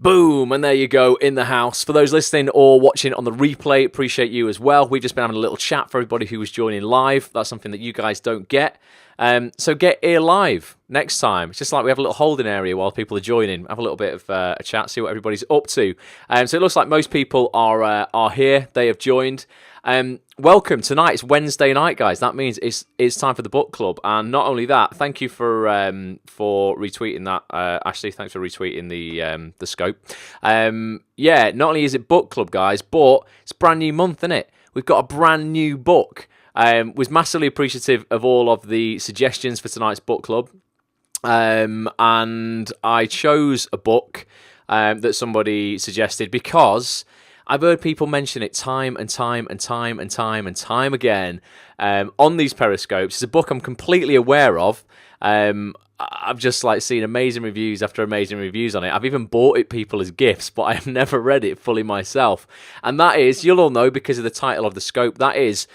Boom, and there you go, in the house. For those listening or watching on the replay, appreciate you as well. We've just been having a little chat for everybody who was joining live. That's something that you guys don't get. So get here live next time. It's just like we have a little holding area while people are joining. Have a little bit of a chat, see what everybody's up to. So it looks like most people are here. They have joined. Welcome. Tonight it's Wednesday night, guys. That means it's time for the book club. And not only that, thank you for retweeting that, Ashley. Thanks for retweeting the scope. Not only is it book club, guys, but it's a brand new month, isn't it? We've got a brand new book. Was massively appreciative of all of the suggestions for tonight's book club. And I chose a book that somebody suggested because I've heard people mention it time and time again on these Periscopes. It's a book I'm completely aware of. I've just seen amazing reviews after amazing reviews on it. I've even bought it people as gifts, but I have never read it fully myself. And that is, you'll all know because of the title of the scope, that is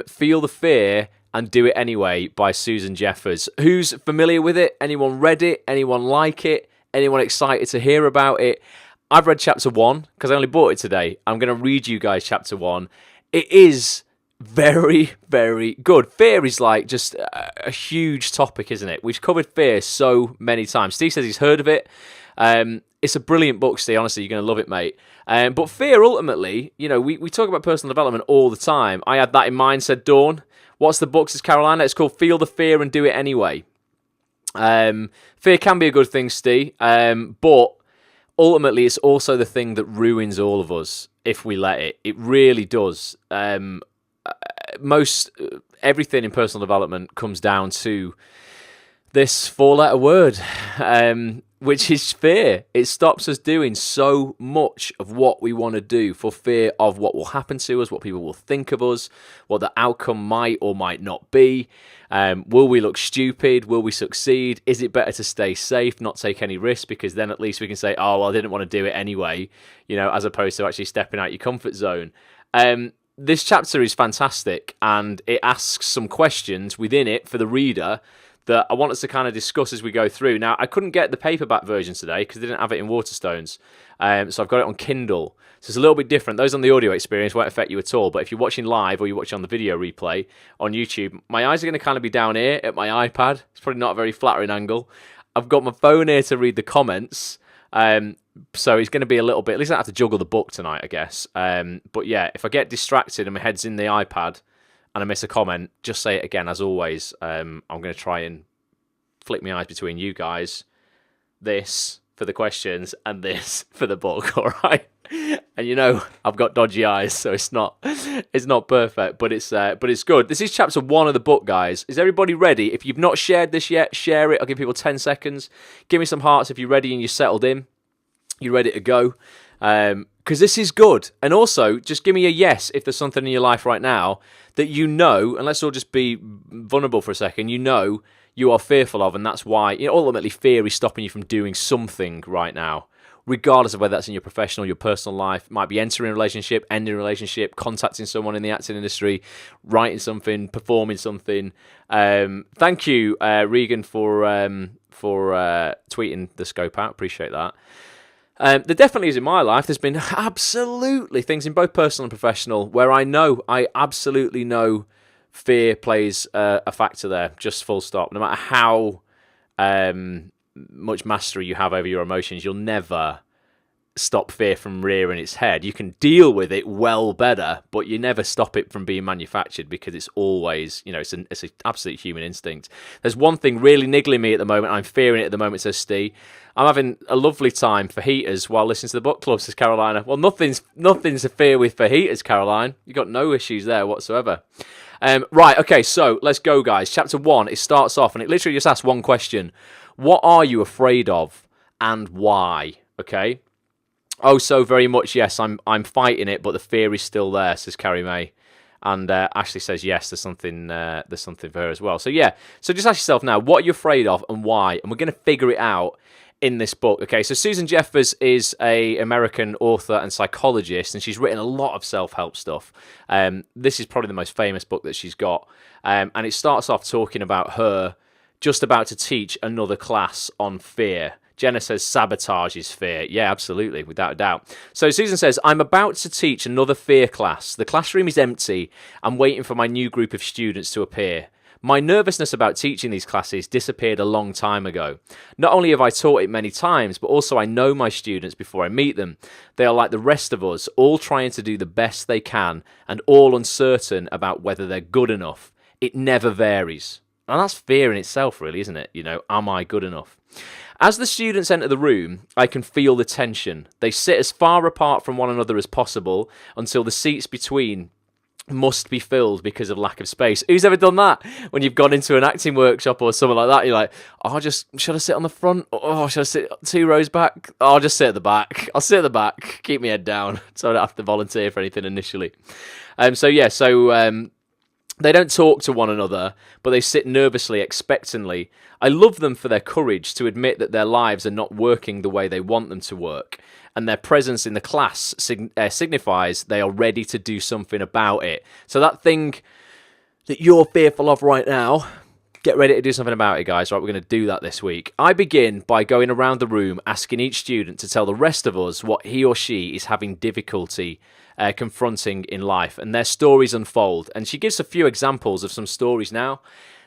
Feel the Fear and Do It Anyway by Susan Jeffers. Who's familiar with it? Anyone read it? Anyone like it? Anyone excited to hear about it? I've read chapter 1 because I only bought it today. I'm going to read you guys chapter 1. It is very, very good. Fear is just a huge topic, isn't it? We've covered fear so many times. Steve says he's heard of it. It's a brilliant book, Steve. Honestly, you're going to love it, mate. But fear, ultimately, we talk about personal development all the time. I had that in mind, said Dawn. What's the book, says Carolina? It's called Feel the Fear and Do It Anyway. Fear can be a good thing, Steve, but ultimately, it's also the thing that ruins all of us if we let it. It really does. Everything in personal development comes down to this four-letter word, which is fear. It stops us doing so much of what we want to do for fear of what will happen to us, what people will think of us, what the outcome might or might not be. Will we look stupid? Will we succeed? Is it better to stay safe, not take any risks? Because then at least we can say, oh, well, I didn't want to do it anyway, as opposed to actually stepping out your comfort zone. This chapter is fantastic, and it asks some questions within it for the reader that I want us to kind of discuss as we go through. Now, I couldn't get the paperback version today because they didn't have it in Waterstones. So I've got it on Kindle. So it's a little bit different. Those on the audio experience won't affect you at all. But if you're watching live or you're watching on the video replay on YouTube, my eyes are going to kind of be down here at my iPad. It's probably not a very flattering angle. I've got my phone here to read the comments. So it's going to be a little bit... At least I have to juggle the book tonight, I guess. But yeah, if I get distracted and my head's in the iPad and I miss a comment, just say it again. As always, I'm going to try and flick my eyes between you guys. This for the questions and this for the book, all right? And I've got dodgy eyes, so it's not perfect, but it's good. This is chapter 1 of the book, guys. Is everybody ready? If you've not shared this yet, share it. I'll give people 10 seconds. Give me some hearts if you're ready and you're settled in. You're ready to go. Because this is good. And also, just give me a yes if there's something in your life right now that and let's all just be vulnerable for a second, you are fearful of, and that's why, ultimately fear is stopping you from doing something right now, regardless of whether that's in your professional, your personal life. It might be entering a relationship, ending a relationship, contacting someone in the acting industry, writing something, performing something. Thank you, Regan, for tweeting the scope out. Appreciate that. There definitely is in my life. There's been absolutely things in both personal and professional where I absolutely know fear plays a factor there, just full stop. No matter how much mastery you have over your emotions, you'll never stop fear from rearing its head. You can deal with it well better, but you never stop it from being manufactured because it's always, it's an absolute human instinct. There's one thing really niggling me at the moment. I'm fearing it at the moment, says Steve. I'm having a lovely time for heaters while listening to the book club, says Carolina. Well, nothing's to fear with for heaters, Caroline. You've got no issues there whatsoever. Right, okay, so let's go, guys. Chapter 1, it starts off, and it literally just asks one question. What are you afraid of, and why? Okay? Oh, so very much, yes, I'm fighting it, but the fear is still there, says Carrie May. And Ashley says, yes, there's something for her as well. So, yeah, so just ask yourself now, what are you afraid of, and why? And we're going to figure it out in this book. Okay, so Susan Jeffers is an American author and psychologist, and she's written a lot of self-help stuff. This is probably the most famous book that she's got. And it starts off talking about her just about to teach another class on fear. Jenna says sabotage is fear. Yeah, absolutely, without a doubt. So Susan says, I'm about to teach another fear class. The classroom is empty. I'm waiting for my new group of students to appear. My nervousness about teaching these classes disappeared a long time ago. Not only have I taught it many times, but also I know my students before I meet them. They are like the rest of us, all trying to do the best they can and all uncertain about whether they're good enough. It never varies. And that's fear in itself, really, isn't it? You know, am I good enough? As the students enter the room, I can feel the tension. They sit as far apart from one another as possible until the seats between must be filled because of lack of space. Who's ever done that? When you've gone into an acting workshop or something like that, you're like, oh, should I sit on the front? Oh, should I sit 2 rows back? Oh, I'll just sit at the back. I'll sit at the back. Keep my head down so I don't have to volunteer for anything initially. They don't talk to one another, but they sit nervously, expectantly. I love them for their courage to admit that their lives are not working the way they want them to work, and their presence in the class signifies they are ready to do something about it. So that thing that you're fearful of right now, get ready to do something about it, guys. Right, we're going to do that this week. I begin by going around the room, asking each student to tell the rest of us what he or she is having difficulty confronting in life, and their stories unfold. And she gives a few examples of some stories now.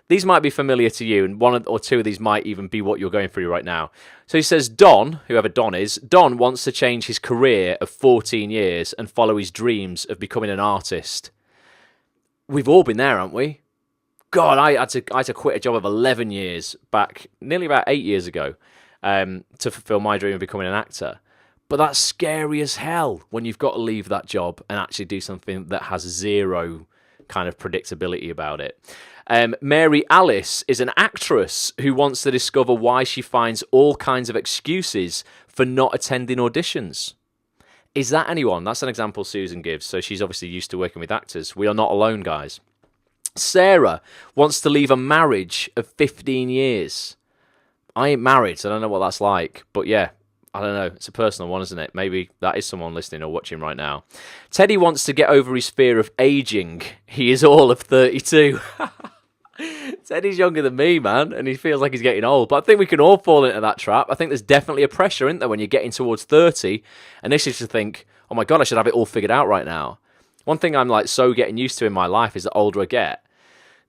These might be familiar to you, and one or two of these might even be what you're going through right now. So he says, Don, whoever Don is, Don wants to change his career of 14 years and follow his dreams of becoming an artist. We've all been there, haven't we? God, I had to quit a job of 11 years back, nearly about 8 years ago, to fulfill my dream of becoming an actor. But that's scary as hell when you've got to leave that job and actually do something that has zero kind of predictability about it. Mary Alice is an actress who wants to discover why she finds all kinds of excuses for not attending auditions. Is that anyone? That's an example Susan gives. So she's obviously used to working with actors. We are not alone, guys. Sarah wants to leave a marriage of 15 years. I ain't married, so I don't know what that's like. But yeah, I don't know. It's a personal one, isn't it? Maybe that is someone listening or watching right now. Teddy wants to get over his fear of aging. He is all of 32. Teddy's younger than me, man, and he feels like he's getting old. But I think we can all fall into that trap. I think there's definitely a pressure, isn't there, when you're getting towards 30, and this is to think, oh my God, I should have it all figured out right now. One thing I'm like so getting used to in my life is the older I get,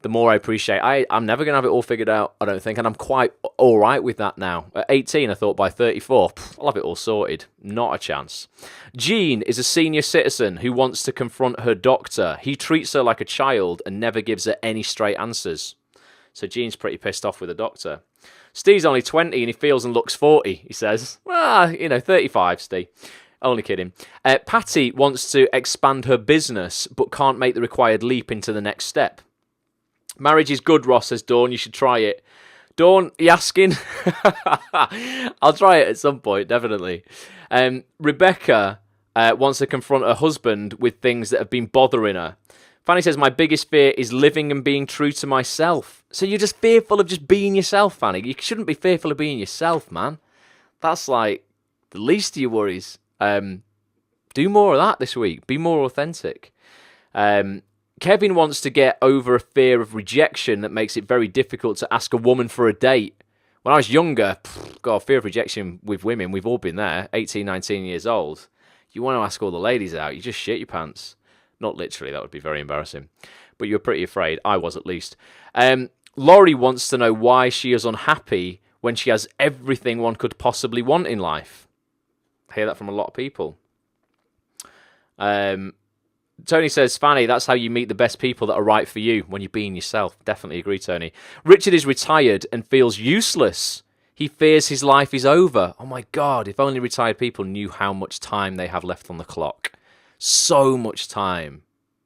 the more I appreciate. I'm never going to have it all figured out, I don't think, and I'm quite all right with that now. At 18, I thought by 34, I'll have it all sorted. Not a chance. Jean is a senior citizen who wants to confront her doctor. He treats her like a child and never gives her any straight answers. So Jean's pretty pissed off with the doctor. Steve's only 20 and he feels and looks 40, he says. 35, Steve. Only kidding. Patty wants to expand her business but can't make the required leap into the next step. Marriage is good, Ross, says Dawn. You should try it. Dawn, you asking? I'll try it at some point, definitely. Rebecca wants to confront her husband with things that have been bothering her. Fanny says, my biggest fear is living and being true to myself. So you're just fearful of just being yourself, Fanny. You shouldn't be fearful of being yourself, man. That's like the least of your worries. Do more of that this week. Be more authentic. Kevin wants to get over a fear of rejection that makes it very difficult to ask a woman for a date. When I was younger, fear of rejection with women, we've all been there, 18, 19 years old. You want to ask all the ladies out, you just shit your pants. Not literally, that would be very embarrassing. But you're pretty afraid. I was, at least. Laurie wants to know why she is unhappy when she has everything one could possibly want in life. I hear that from a lot of people. Tony says, Fanny, that's how you meet the best people that are right for you, when you're being yourself. Definitely agree, Tony. Richard is retired and feels useless. He fears his life is over. Oh my God, if only retired people knew how much time they have left on the clock. So much time.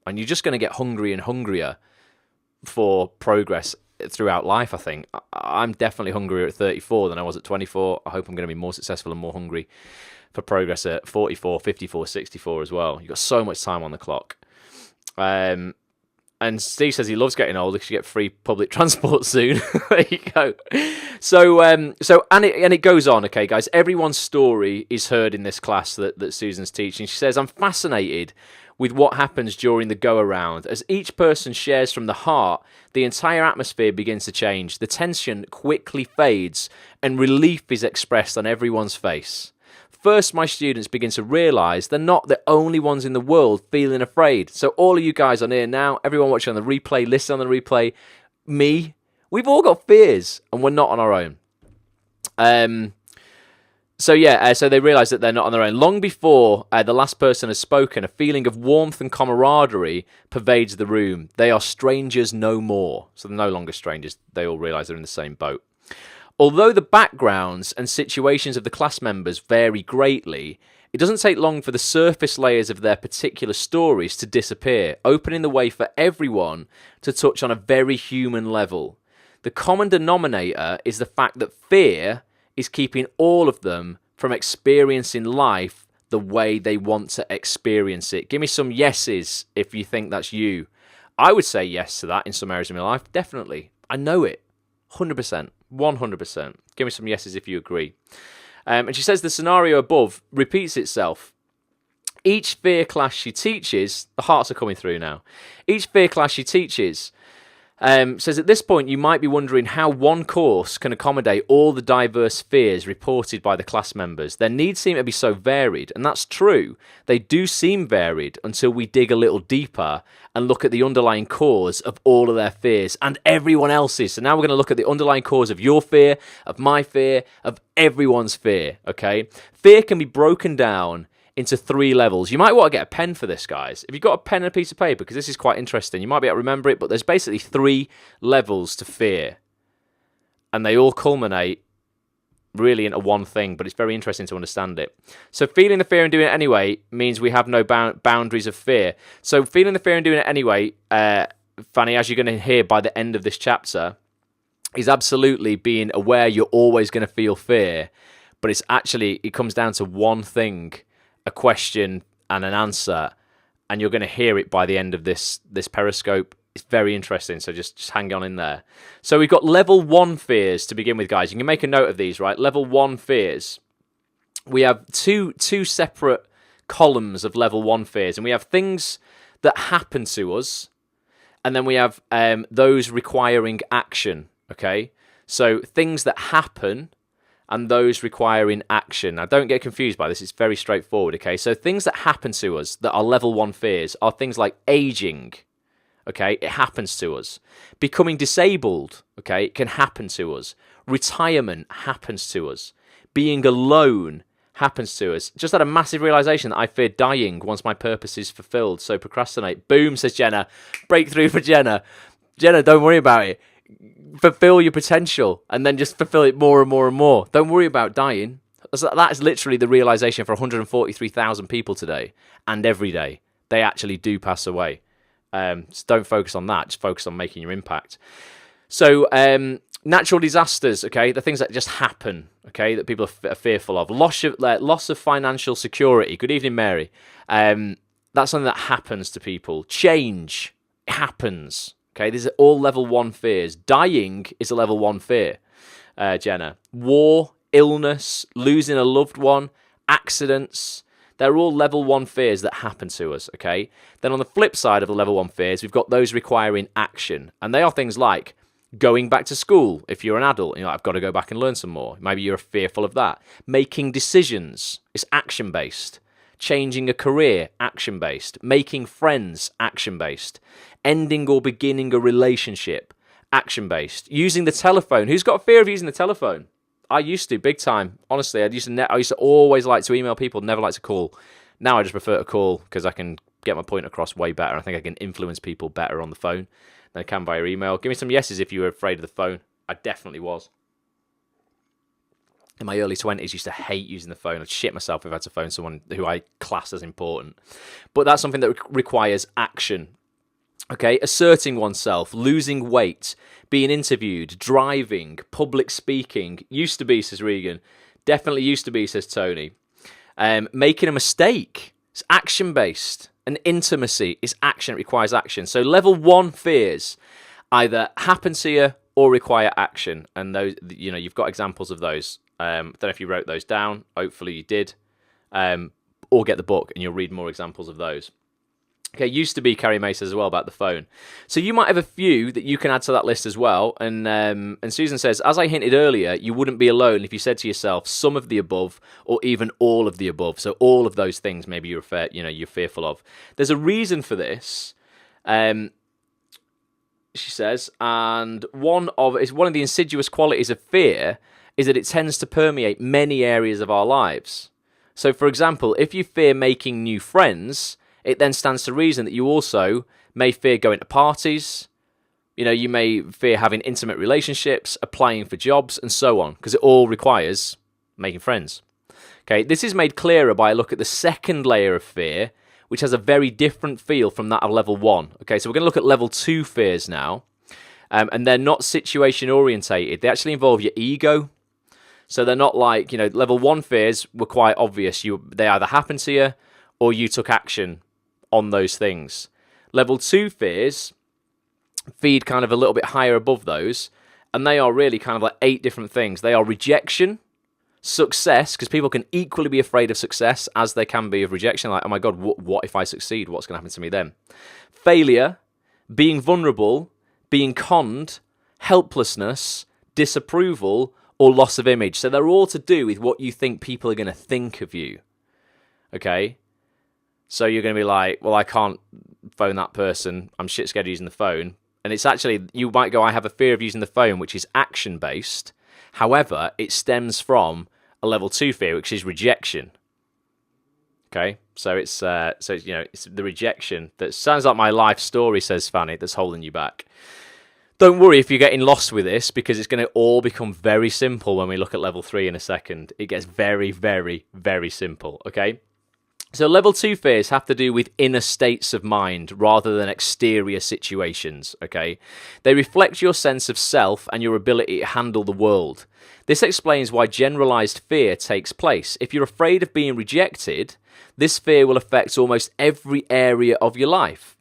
And you're just going to get hungry and hungrier for progress throughout life, I think. I'm definitely hungrier at 34 than I was at 24. I hope I'm going to be more successful and more hungry for progress at 44, 54, 64 as well. You've got so much time on the clock. And Steve says he loves getting old. He should get free public transport soon. There you go. So it goes on, okay, guys. Everyone's story is heard in this class that Susan's teaching. She says, I'm fascinated with what happens during the go-around. As each person shares from the heart, the entire atmosphere begins to change. The tension quickly fades, and relief is expressed on everyone's face. First, my students begin to realise they're not the only ones in the world feeling afraid. So all of you guys on here now, everyone watching on the replay, listening on the replay, me, we've all got fears, and we're not on our own. So they realise that they're not on their own. Long before the last person has spoken, a feeling of warmth and camaraderie pervades the room. They are strangers no more. So they're no longer strangers. They all realise they're in the same boat. Although the backgrounds and situations of the class members vary greatly, it doesn't take long for the surface layers of their particular stories to disappear, opening the way for everyone to touch on a very human level. The common denominator is the fact that fear is keeping all of them from experiencing life the way they want to experience it. Give me some yeses if you think that's you. I would say yes to that in some areas of my life, definitely. I know it, 100%. 100%. Give me some yeses if you agree. And she says the scenario above repeats itself. Each fear class she teaches, the hearts are coming through now. Each fear class she teaches says at this point you might be wondering how one course can accommodate all the diverse fears reported by the class members. Their needs seem to be so varied, and that's true. They do seem varied until we dig a little deeper and look at the underlying cause of all of their fears and everyone else's. So now we're going to look at the underlying cause of your fear, of my fear, of everyone's fear, okay? Fear can be broken down into 3 levels. You might want to get a pen for this, guys. If you've got a pen and a piece of paper, because this is quite interesting, you might be able to remember it, but there's basically 3 levels to fear. And they all culminate really into one thing, but it's very interesting to understand it. So feeling the fear and doing it anyway means we have no boundaries of fear. So feeling the fear and doing it anyway, Fanny, as you're going to hear by the end of this chapter, is absolutely being aware you're always going to feel fear, but it comes down to one thing, a question and an answer, and you're going to hear it by the end of this Periscope. It's very interesting, so just hang on in there. So we've got level 1 fears to begin with, guys. You can make a note of these, right? Level 1 fears. We have two separate columns of level 1 fears, and we have things that happen to us, and then we have those requiring action, okay? So things that happen and those requiring action. Now, don't get confused by this. It's very straightforward, okay? So things that happen to us that are level 1 fears are things like aging, okay? It happens to us. Becoming disabled, okay? It can happen to us. Retirement happens to us. Being alone happens to us. Just had a massive realization that I fear dying once my purpose is fulfilled, so procrastinate. Boom, says Jenna. Breakthrough for Jenna. Jenna, don't worry about it. Fulfill your potential and then just fulfill it more and more and more. Don't worry about dying. That is literally the realization for 143,000 people today and every day. They actually do pass away. So don't focus on that. Just focus on making your impact. So natural disasters, okay, the things that just happen, okay, that people are fearful of. Loss of financial security. Good evening, Mary. That's something that happens to people. Change happens. Okay, these are all level 1 fears. Dying is a level 1 fear, Jenna. War, illness, losing a loved one, accidents, they're all level 1 fears that happen to us, okay? Then on the flip side of the level 1 fears, we've got those requiring action. And they are things like going back to school. If you're an adult, you're like, I've got to go back and learn some more. Maybe you're fearful of that. Making decisions is action-based. Changing a career, action-based. Making friends, action-based. Ending or beginning a relationship, action-based. Using the telephone. Who's got a fear of using the telephone? I used to, big time. Honestly, I used to always like to email people, never like to call. Now I just prefer to call because I can get my point across way better. I think I can influence people better on the phone than I can via email. Give me some yeses if you were afraid of the phone. I definitely was. In my early 20s, used to hate using the phone. I'd shit myself if I had to phone someone who I class as important. But that's something that requires action. Okay, asserting oneself, losing weight, being interviewed, driving, public speaking. Used to be, says Regan. Definitely used to be, says Tony. Making a mistake. It's action-based. And intimacy is action. It requires action. So level 1 fears either happen to you or require action. And those, you've got examples of those. I don't know if you wrote those down. Hopefully you did. Or get the book and you'll read more examples of those. Okay, used to be Carrie Mace as well about the phone. So you might have a few that you can add to that list as well. And Susan says, as I hinted earlier, you wouldn't be alone if you said to yourself some of the above or even all of the above. So all of those things maybe you're fearful of. There's a reason for this. She says, and one of the insidious qualities of fear is that it tends to permeate many areas of our lives. So, for example, if you fear making new friends, it then stands to reason that you also may fear going to parties. You may fear having intimate relationships, applying for jobs, and so on, because it all requires making friends. Okay, this is made clearer by a look at the second layer of fear, which has a very different feel from that of level 1. Okay, so we're going to look at level 2 fears now, and they're not situation orientated. They actually involve your ego. So they're not like, level 1 fears were quite obvious. They either happened to you or you took action on those things. Level 2 fears feed kind of a little bit higher above those, and they are really kind of like 8 different things. They are rejection, success, because people can equally be afraid of success as they can be of rejection. Like, oh my God, what if I succeed? What's going to happen to me then? Failure, being vulnerable, being conned, helplessness, disapproval, or loss of image. So they're all to do with what you think people are going to think of you. Okay? So you're going to be like, well, I can't phone that person. I'm shit scared of using the phone. And it's actually, you might go, I have a fear of using the phone, which is action-based. However, it stems from a level 2 fear, which is rejection. Okay? So it's the rejection that sounds like my life story, says Fanny, that's holding you back. Don't worry if you're getting lost with this, because it's going to all become very simple when we look at level 3 in a second. It gets very, very, very simple, okay? So level 2 fears have to do with inner states of mind rather than exterior situations, okay? They reflect your sense of self and your ability to handle the world. This explains why generalized fear takes place. If you're afraid of being rejected, this fear will affect almost every area of your life.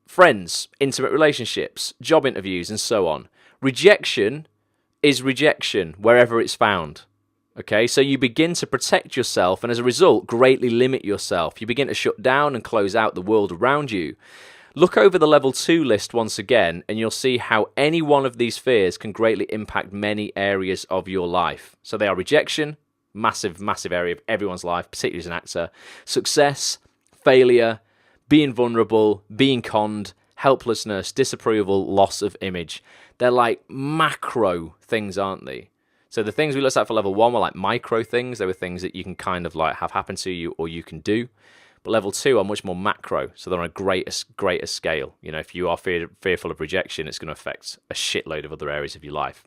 Friends, intimate relationships, job interviews, and so on. Rejection is rejection wherever it's found. Okay, so you begin to protect yourself and as a result greatly limit yourself. You begin to shut down and close out the world around you. Look over the level 2 list once again and you'll see how any one of these fears can greatly impact many areas of your life. So they are rejection, massive, massive area of everyone's life, particularly as an actor. Success, failure, being vulnerable, being conned, helplessness, disapproval, loss of image. They're like macro things, aren't they? So the things we looked at for level 1 were like micro things. They were things that you can kind of like have happen to you or you can do. But level 2 are much more macro. So they're on a greater scale. If you are fearful of rejection, it's going to affect a shitload of other areas of your life.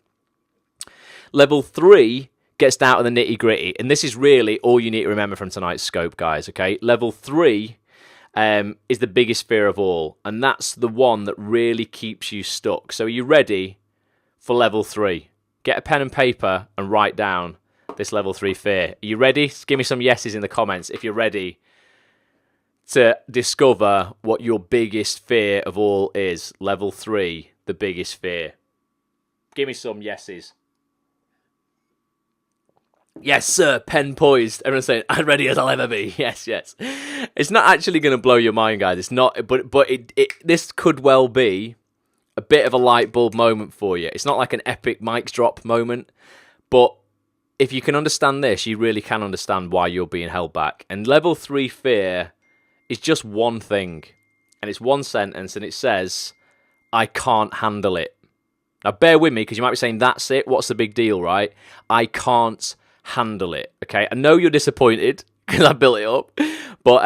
Level 3 gets down to the nitty gritty. And this is really all you need to remember from tonight's scope, guys. Okay. Level 3 is the biggest fear of all. And that's the one that really keeps you stuck. So are you ready for level 3? Get a pen and paper and write down this level 3 fear. Are you ready? Give me some yeses in the comments if you're ready to discover what your biggest fear of all is. Level 3, the biggest fear. Give me some yeses. Yes, sir. Pen poised. Everyone's saying, "I'm ready as I'll ever be." Yes, yes. It's not actually going to blow your mind, guys. It's not. But this could well be a bit of a light bulb moment for you. It's not like an epic mic drop moment, but if you can understand this, you really can understand why you're being held back. And level 3 fear is just one thing, and it's one sentence, and it says, "I can't handle it." Now, bear with me, because you might be saying, "That's it? What's the big deal, right?" I can't handle it, okay? I know you're disappointed, because I built it up, but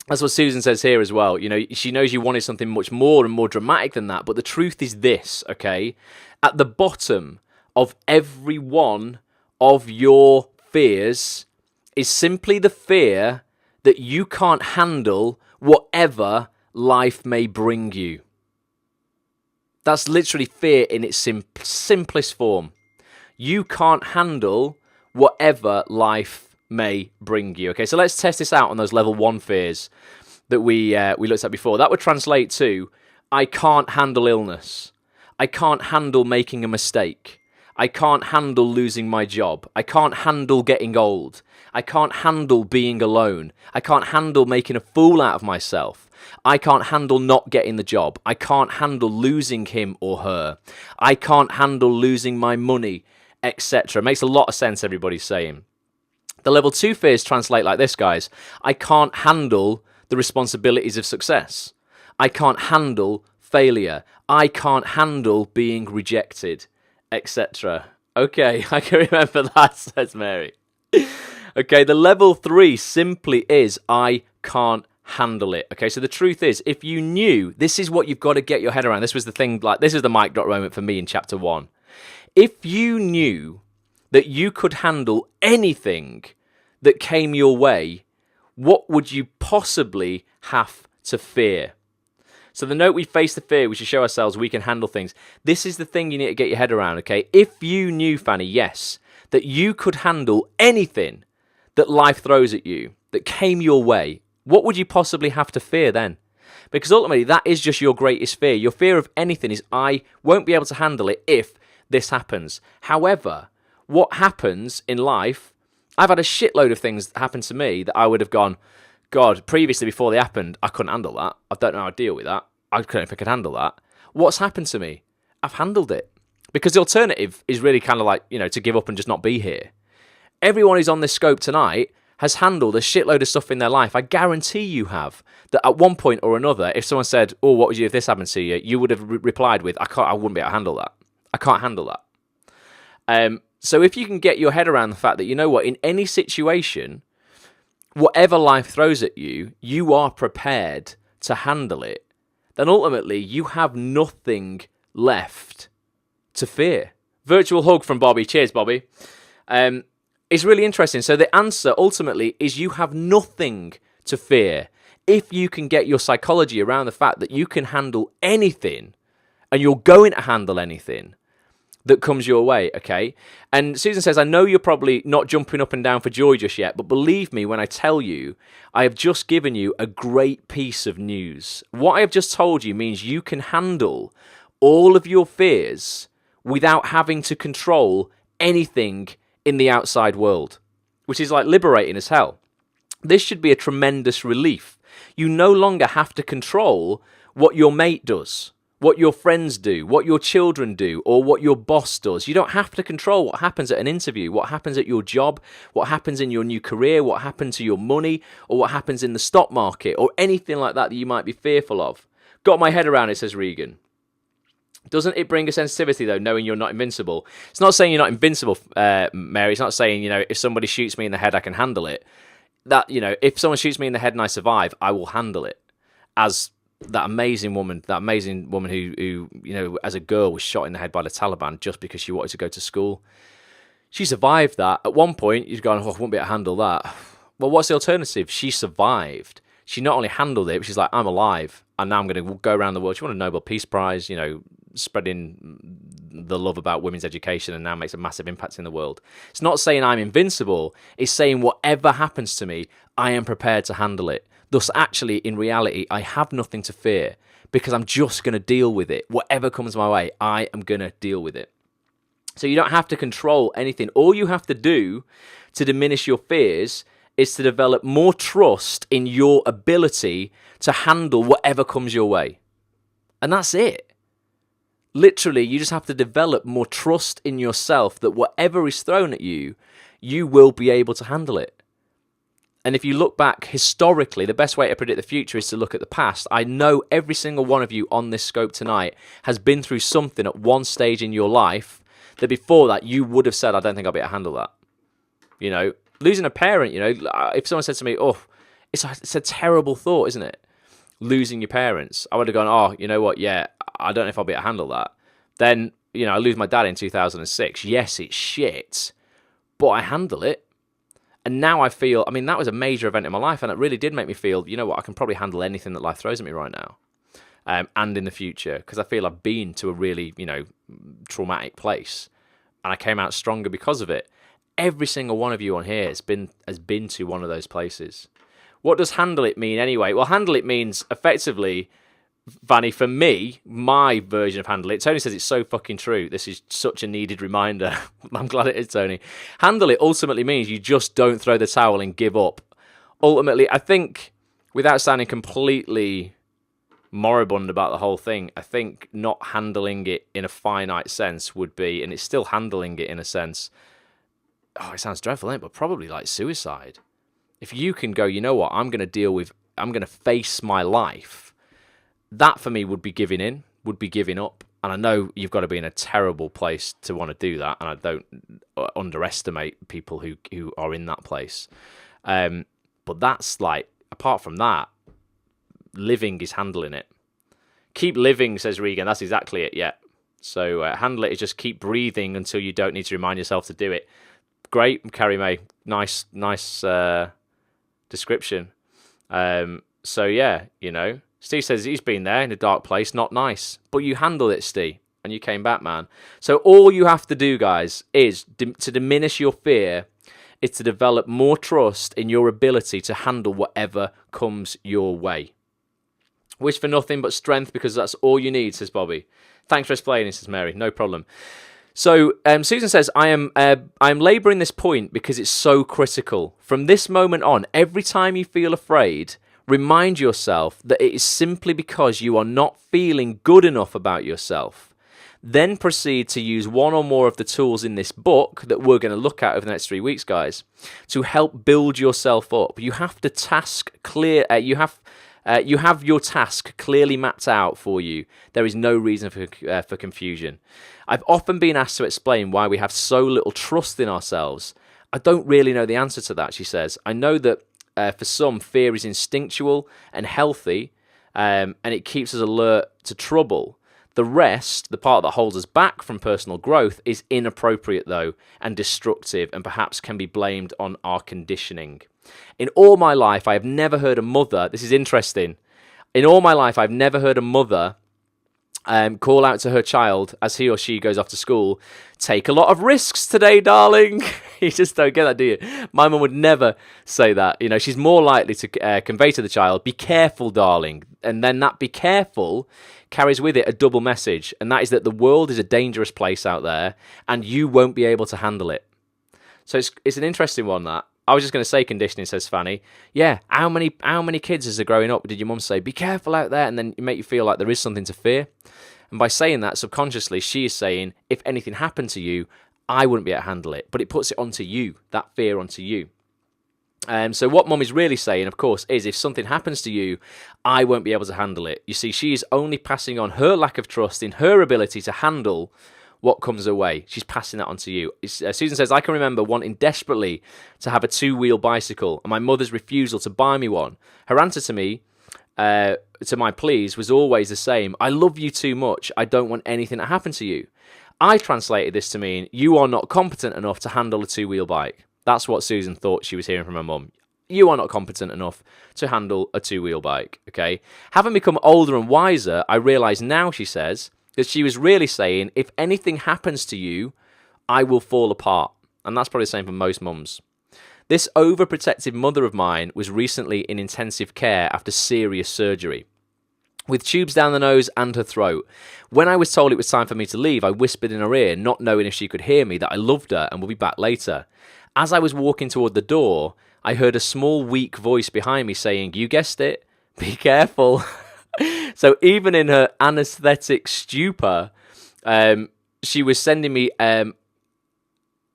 that's what Susan says here as well. She knows you wanted something much more and more dramatic than that. But the truth is this, okay? At the bottom of every one of your fears is simply the fear that you can't handle whatever life may bring you. That's literally fear in its simplest form. You can't handle whatever life may bring you. Okay, so let's test this out on those level 1 fears that we looked at before. That would translate to, I can't handle illness. I can't handle making a mistake. I can't handle losing my job. I can't handle getting old. I can't handle being alone. I can't handle making a fool out of myself. I can't handle not getting the job. I can't handle losing him or her. I can't handle losing my money, etc. Makes a lot of sense, everybody's saying. The level 2 fears translate like this, guys. I can't handle the responsibilities of success. I can't handle failure. I can't handle being rejected, etc. Okay, I can remember that, says Mary. Okay, the level 3 simply is I can't handle it. Okay, so the truth is, if you knew, this is what you've got to get your head around. This was the thing, like, this is the mic drop moment for me in chapter 1. If you knew that you could handle anything that came your way, what would you possibly have to fear? So the note, we face the fear, we should show ourselves we can handle things. This is the thing you need to get your head around, okay? If you knew, Fanny, yes, that you could handle anything that life throws at you, that came your way, what would you possibly have to fear then? Because ultimately, that is just your greatest fear. Your fear of anything is, I won't be able to handle it if this happens. However, what happens in life, I've had a shitload of things happen to me that I would have gone, God, previously before they happened, I couldn't handle that. I don't know how to deal with that. I don't know if I could handle that. What's happened to me? I've handled it. Because the alternative is really kind of like, to give up and just not be here. Everyone who's on this scope tonight has handled a shitload of stuff in their life. I guarantee you have. That at one point or another, if someone said, oh, what would you do if this happened to you? You would have replied with, I wouldn't be able to handle that. I can't handle that. So if you can get your head around the fact that, you know what, in any situation, whatever life throws at you, you are prepared to handle it, then ultimately you have nothing left to fear. Virtual hug from Bobby. Cheers, Bobby. It's really interesting. So the answer ultimately is you have nothing to fear if you can get your psychology around the fact that you can handle anything and you're going to handle anything that comes your way, okay? And Susan says, I know you're probably not jumping up and down for joy just yet, but believe me when I tell you, I have just given you a great piece of news. What I have just told you means you can handle all of your fears without having to control anything in the outside world, which is like liberating as hell. This should be a tremendous relief. You no longer have to control what your mate does, what your friends do, what your children do, or what your boss does. You don't have to control what happens at an interview, what happens at your job, what happens in your new career, what happens to your money, or what happens in the stock market, or anything like that you might be fearful of. Got my head around it, says Regan. Doesn't it bring a sensitivity, though, knowing you're not invincible? It's not saying you're not invincible, Mary. It's not saying, if somebody shoots me in the head, I can handle it. That, if someone shoots me in the head and I survive, I will handle it. As that amazing woman who, as a girl was shot in the head by the Taliban just because she wanted to go to school. She survived that. At one point, you're going, I won't be able to handle that. Well, what's the alternative? She survived. She not only handled it, but she's like, I'm alive, and now I'm going to go around the world. She won a Nobel Peace Prize, spreading the love about women's education, and now makes a massive impact in the world. It's not saying I'm invincible. It's saying whatever happens to me, I am prepared to handle it. Thus, actually, in reality, I have nothing to fear because I'm just going to deal with it. Whatever comes my way, I am going to deal with it. So you don't have to control anything. All you have to do to diminish your fears is to develop more trust in your ability to handle whatever comes your way. And that's it. Literally, you just have to develop more trust in yourself that whatever is thrown at you, you will be able to handle it. And if you look back historically, the best way to predict the future is to look at the past. I know every single one of you on this scope tonight has been through something at one stage in your life that before that you would have said, I don't think I'll be able to handle that. Losing a parent, if someone said to me, oh, it's a terrible thought, isn't it? Losing your parents. I would have gone, oh, you know what? Yeah, I don't know if I'll be able to handle that. Then, I lose my dad in 2006. Yes, it's shit, but I handle it. And now I feel, that was a major event in my life, and it really did make me feel, you know what, I can probably handle anything that life throws at me right now, and in the future, because I feel I've been to a really, traumatic place, and I came out stronger because of it. Every single one of you on here has been to one of those places. What does handle it mean anyway? Well, handle it means effectively Fanny, for me, my version of handle it, Tony says it's so fucking true. This is such a needed reminder. I'm glad it is, Tony. Handle it ultimately means you just don't throw the towel and give up. Ultimately, I think, without sounding completely moribund about the whole thing, I think not handling it in a finite sense would be, and it's still handling it in a sense, oh, it sounds dreadful, ain't it? But probably like suicide. If you can go, you know what, I'm going to face my life, that for me would be giving in, would be giving up. And I know you've got to be in a terrible place to want to do that, and I don't underestimate people who are in that place. But that's like, apart from that, living is handling it. Keep living, says Regan. That's exactly it, yeah. So handle it is just keep breathing until you don't need to remind yourself to do it. Great, Carrie May. Nice description. So yeah, you know, Steve says he's been there in a dark place, not nice. But you handled it, Steve, and you came back, man. So all you have to do, guys, is to diminish your fear, is to develop more trust in your ability to handle whatever comes your way. Wish for nothing but strength, because that's all you need, says Bobby. Thanks for explaining, says Mary. No problem. So Susan says, I am labouring this point because it's so critical. From this moment on, every time you feel afraid, remind yourself that it is simply because you are not feeling good enough about yourself. Then proceed to use one or more of the tools in this book that we're going to look at over the next 3 weeks, guys, to help build yourself up. You have the task clear. You have your task clearly mapped out for you. There is no reason for confusion. I've often been asked to explain why we have so little trust in ourselves. I don't really know the answer to that, she says. I know that for some, fear is instinctual and healthy, and it keeps us alert to trouble. The rest, the part that holds us back from personal growth, is inappropriate, though, and destructive, and perhaps can be blamed on our conditioning. In all my life, I have never heard a mother, this is interesting, in all my life, I've never heard a mother call out to her child as he or she goes off to school, take a lot of risks today, darling. You just don't get that, do you? My mum would never say that. You know, she's more likely to convey to the child, be careful, darling. And then that be careful carries with it a double message, and that is that the world is a dangerous place out there, and you won't be able to handle it. So it's an interesting one, that. I was just going to say conditioning, says Fanny. Yeah, how many kids as they're growing up did your mum say, be careful out there, and then make you feel like there is something to fear? And by saying that, subconsciously, she is saying, if anything happened to you, I wouldn't be able to handle it. But it puts it onto you, that fear onto you. So what mum is really saying, of course, is if something happens to you, I won't be able to handle it. You see, she is only passing on her lack of trust in her ability to handle what comes her way. She's passing that on to you. Susan says, I can remember wanting desperately to have a two-wheel bicycle and my mother's refusal to buy me one. Her answer to me, to my pleas, was always the same. I love you too much. I don't want anything to happen to you. I translated this to mean, you are not competent enough to handle a two-wheel bike. That's what Susan thought she was hearing from her mum. You are not competent enough to handle a two-wheel bike, okay? Having become older and wiser, I realise now, she says, that she was really saying, if anything happens to you, I will fall apart. And that's probably the same for most mums. This overprotective mother of mine was recently in intensive care after serious surgery, with tubes down the nose and her throat. When I was told it was time for me to leave, I whispered in her ear, not knowing if she could hear me, that I loved her and would be back later. As I was walking toward the door, I heard a small, weak voice behind me saying, you guessed it, be careful. So even in her anaesthetic stupor, she was sending me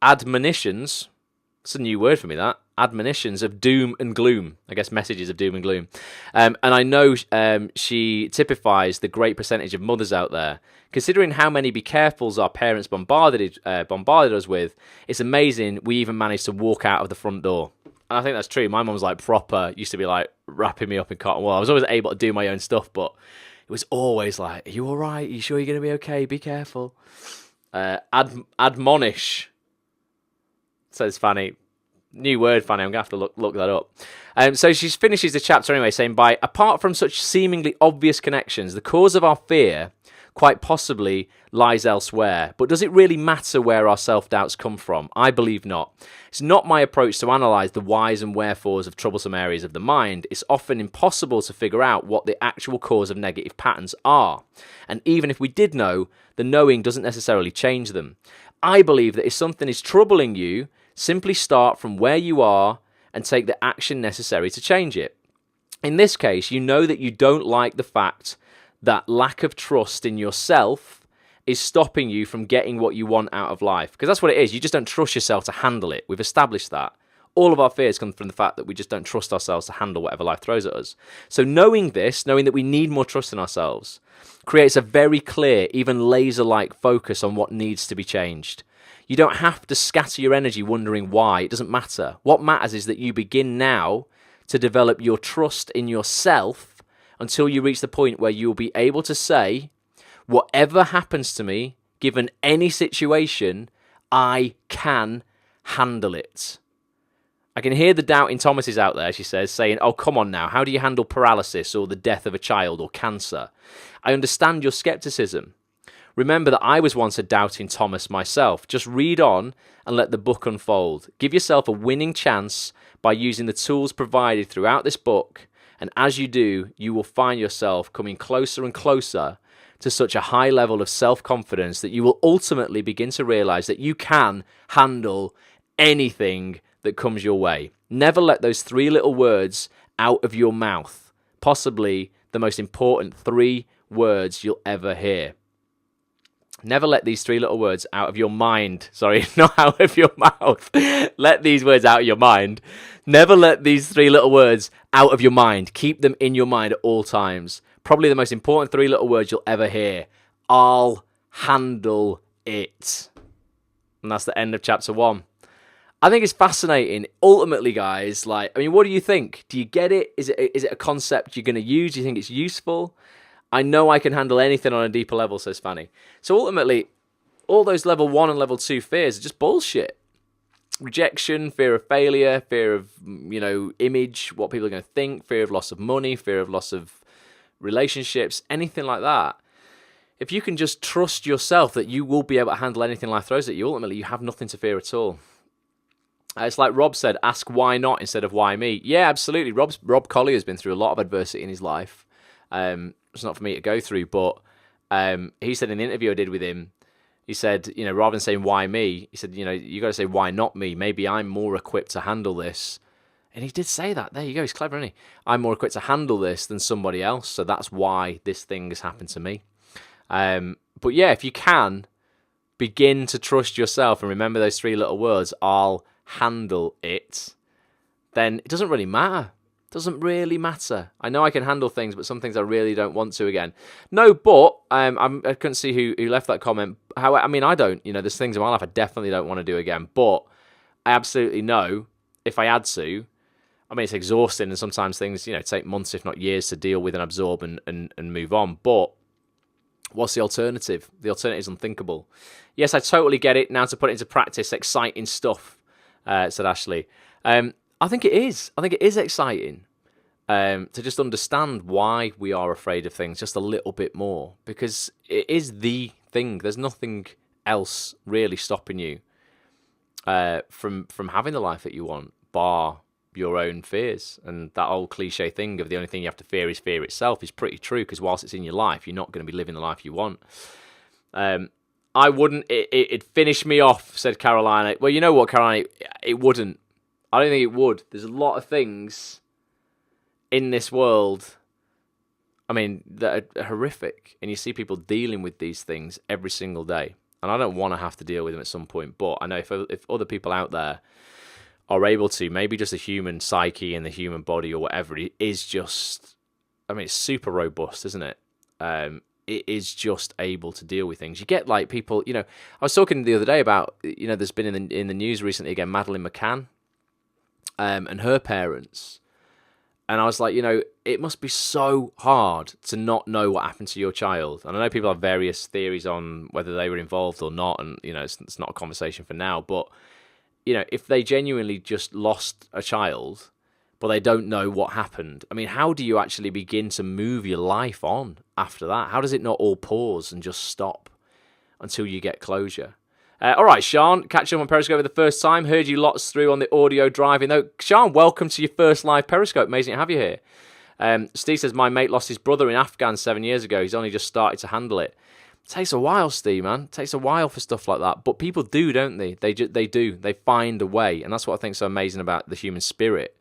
admonitions. It's a new word for me, that. Admonitions of doom and gloom. I guess messages of doom and gloom. And I know she typifies the great percentage of mothers out there. Considering how many be carefuls our parents bombarded us with, it's amazing we even managed to walk out of the front door. And I think that's true. My mum was like proper, used to be like wrapping me up in cotton wool. I was always able to do my own stuff, but it was always like, are you all right? Are you sure you're going to be okay? Be careful. Admonish, says Fanny. New word, Fanny. I'm going to have to look that up. So she finishes the chapter anyway, saying, apart from such seemingly obvious connections, the cause of our fear quite possibly lies elsewhere. But does it really matter where our self-doubts come from? I believe not. It's not my approach to analyse the whys and wherefores of troublesome areas of the mind. It's often impossible to figure out what the actual cause of negative patterns are. And even if we did know, the knowing doesn't necessarily change them. I believe that if something is troubling you, simply start from where you are and take the action necessary to change it. In this case, you know that you don't like the fact that lack of trust in yourself is stopping you from getting what you want out of life. Because that's what it is. You just don't trust yourself to handle it. We've established that. All of our fears come from the fact that we just don't trust ourselves to handle whatever life throws at us. So knowing this, knowing that we need more trust in ourselves, creates a very clear, even laser-like focus on what needs to be changed. You don't have to scatter your energy wondering why. It doesn't matter. What matters is that you begin now to develop your trust in yourself until you reach the point where you'll be able to say, whatever happens to me, given any situation, I can handle it. I can hear the doubting Thomases out there, she says, saying, oh, come on now, how do you handle paralysis or the death of a child or cancer? I understand your skepticism. Remember that I was once a doubting Thomas myself. Just read on and let the book unfold. Give yourself a winning chance by using the tools provided throughout this book, and as you do, you will find yourself coming closer and closer to such a high level of self-confidence that you will ultimately begin to realize that you can handle anything that comes your way. Never let those 3 little words out of your mouth. Possibly the most important 3 words you'll ever hear. Never let these 3 little words out of your mind. Sorry, not out of your mouth. Let these words out of your mind. Never let these 3 little words out of your mind. Keep them in your mind at all times. Probably the most important 3 little words you'll ever hear. I'll handle it. And that's the end of chapter 1. I think it's fascinating. Ultimately, guys, what do you think? Do you get it? Is it a concept you're going to use? Do you think it's useful? I know I can handle anything on a deeper level, says Fanny. So ultimately, all those level 1 and level 2 fears are just bullshit. Rejection, fear of failure, fear of, image, what people are going to think, fear of loss of money, fear of loss of relationships, anything like that. If you can just trust yourself that you will be able to handle anything life throws at you, ultimately you have nothing to fear at all. It's like Rob said, ask why not instead of why me. Yeah, absolutely. Rob Collier has been through a lot of adversity in his life. It's not for me to go through, but he said in the interview I did with him, he said, rather than saying why me, he said, you got to say why not me? Maybe I'm more equipped to handle this. And he did say that. There you go. He's clever, isn't he? I'm more equipped to handle this than somebody else, so that's why this thing has happened to me. But yeah, if you can, begin to trust yourself and remember those 3 little words, I'll handle it, then it doesn't really matter. Doesn't really matter. I know I can handle things, but some things I really don't want to again. No, but I couldn't see who left that comment. I don't. There's things in my life I definitely don't want to do again, but I absolutely know if I had to. It's exhausting, and sometimes things, take months, if not years, to deal with and absorb and move on. But what's the alternative? The alternative is unthinkable. Yes, I totally get it. Now to put it into practice, exciting stuff, said Ashley. I think it is. I think it is exciting to just understand why we are afraid of things just a little bit more, because it is the thing. There's nothing else really stopping you from having the life that you want, bar your own fears. And that old cliche thing of the only thing you have to fear is fear itself is pretty true, because whilst it's in your life, you're not going to be living the life you want. I wouldn't. It'd finish me off, said Carolina. Well, you know what, Carolina? It wouldn't. I don't think it would. There's a lot of things in this world, that are horrific. And you see people dealing with these things every single day. And I don't want to have to deal with them at some point. But I know if other people out there are able to, maybe just the human psyche and the human body or whatever, it is just, it's super robust, isn't it? It is just able to deal with things. You get people, I was talking the other day about, there's been in the news recently again, Madeleine McCann. And her parents. And I was like, it must be so hard to not know what happened to your child. And I know people have various theories on whether they were involved or not, and, it's not a conversation for now. But, if they genuinely just lost a child, but they don't know what happened. I mean, how do you actually begin to move your life on after that? How does it not all pause and just stop until you get closure? All right, Sean, catch up on Periscope for the first time. Heard you lots through on the audio driving, though. Sean, welcome to your first live Periscope. Amazing to have you here. Steve says, my mate lost his brother in Afghan 7 years ago. He's only just started to handle it. It takes a while, Steve, man. It takes a while for stuff like that. But people do, don't they? They do. They find a way. And that's what I think is so amazing about the human spirit.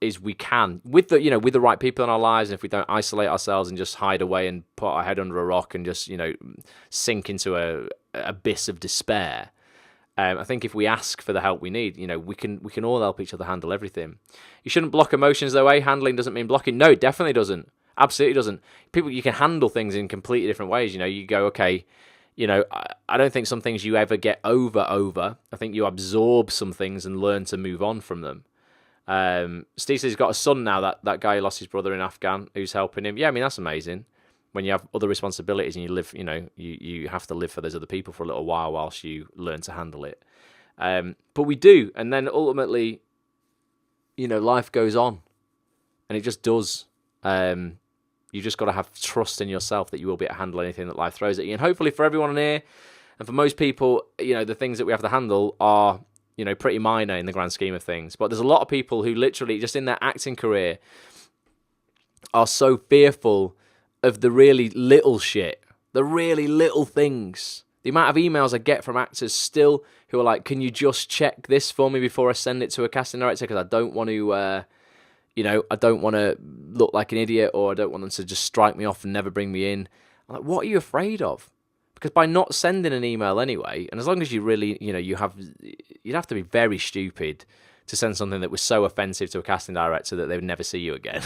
Is we can, with the right people in our lives, and if we don't isolate ourselves and just hide away and put our head under a rock and just, sink into a abyss of despair, I think if we ask for the help we need, we can all help each other handle everything. You shouldn't block emotions though, Handling doesn't mean blocking. No, it definitely doesn't. Absolutely doesn't. You can handle things in completely different ways. You go, okay, I don't think some things you ever get over. I think you absorb some things and learn to move on from them. Steve says he's got a son now, that guy who lost his brother in Afghan, who's helping him. Yeah, I mean, that's amazing. When you have other responsibilities and you live, you have to live for those other people for a little while whilst you learn to handle it. But we do. And then ultimately, life goes on. And it just does. You just got to have trust in yourself that you will be able to handle anything that life throws at you. And hopefully for everyone in here, and for most people, the things that we have to handle are, pretty minor in the grand scheme of things. But there's a lot of people who literally, just in their acting career, are so fearful of the really little shit, the really little things. The amount of emails I get from actors still who are like, can you just check this for me before I send it to a casting director? Because I don't want to, I don't want to look like an idiot, or I don't want them to just strike me off and never bring me in. I'm like, what are you afraid of? Because by not sending an email anyway, and as long as you really, you'd have to be very stupid to send something that was so offensive to a casting director that they would never see you again.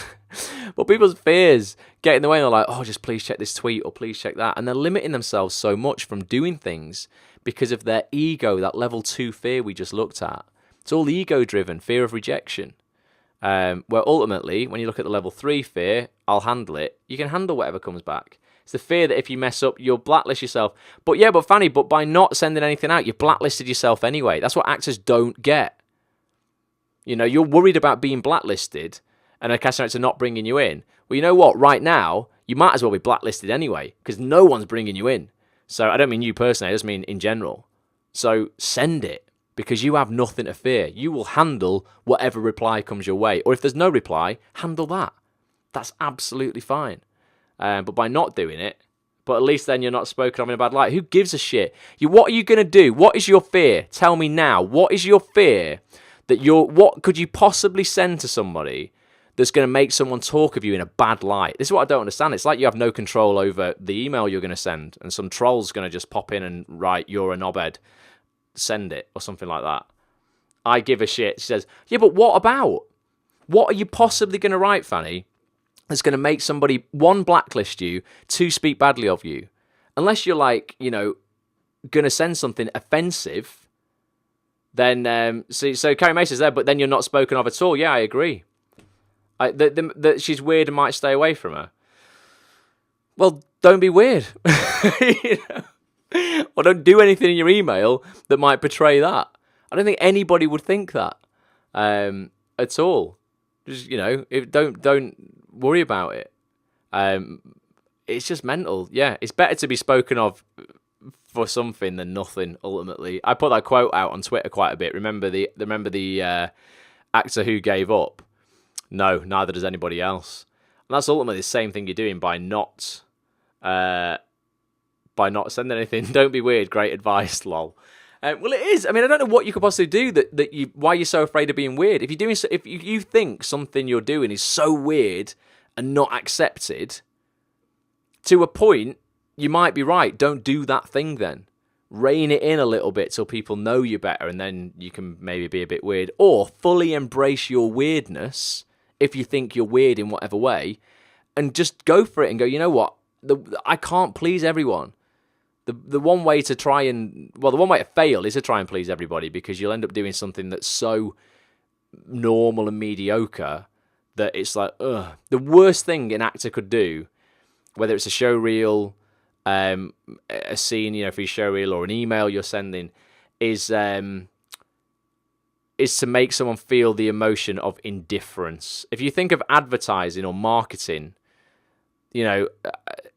But people's fears get in the way, and they're like, oh, just please check this tweet, or please check that. And they're limiting themselves so much from doing things because of their ego, that level 2 fear we just looked at. It's all ego-driven, fear of rejection. Where ultimately, when you look at the level 3 fear, I'll handle it. You can handle whatever comes back. It's the fear that if you mess up, you'll blacklist yourself. But Fanny, by not sending anything out, you've blacklisted yourself anyway. That's what actors don't get. You're worried about being blacklisted and a casting director not bringing you in. Well, you know what? Right now, you might as well be blacklisted anyway, because no one's bringing you in. So I don't mean you personally, I just mean in general. So send it, because you have nothing to fear. You will handle whatever reply comes your way. Or if there's no reply, handle that. That's absolutely fine. But by not doing it, but at least then you're not spoken of in a bad light. Who gives a shit? What are you going to do? What is your fear? Tell me now. What is your fear what could you possibly send to somebody that's going to make someone talk of you in a bad light? This is what I don't understand. It's like you have no control over the email you're going to send, and some troll's going to just pop in and write, you're a knobhead, send it, or something like that. I give a shit. She says, yeah, but what about? What are you possibly going to write, Fanny, that's going to make somebody, 1, blacklist you, 2, speak badly of you? Unless you're like, going to send something offensive, then, so Carrie Mason's there, but then you're not spoken of at all. Yeah, I agree. She's weird and might stay away from her. Well, don't be weird. Or don't do anything in your email that might portray that. I don't think anybody would think that at all. Just, don't worry about it. It's just mental. Yeah, it's better to be spoken of for something than nothing. Ultimately, I put that quote out on Twitter quite a bit. Remember the actor who gave up? No, neither does anybody else. And that's ultimately the same thing you're doing by not sending anything. Don't be weird. Great advice, lol. Well, it is. I mean, I don't know what you could possibly do why you're so afraid of being weird. If you think something you're doing is so weird and not accepted, to a point, you might be right. Don't do that thing then. Rein it in a little bit so people know you better, and then you can maybe be a bit weird. Or fully embrace your weirdness if you think you're weird in whatever way, and just go for it and go, you know what? I can't please everyone. The one way to fail is to try and please everybody, because you'll end up doing something that's so normal and mediocre that it's like, ugh. The worst thing an actor could do, whether it's a show reel, a scene, for your show reel, or an email you're sending, is is to make someone feel the emotion of indifference. If you think of advertising or marketing,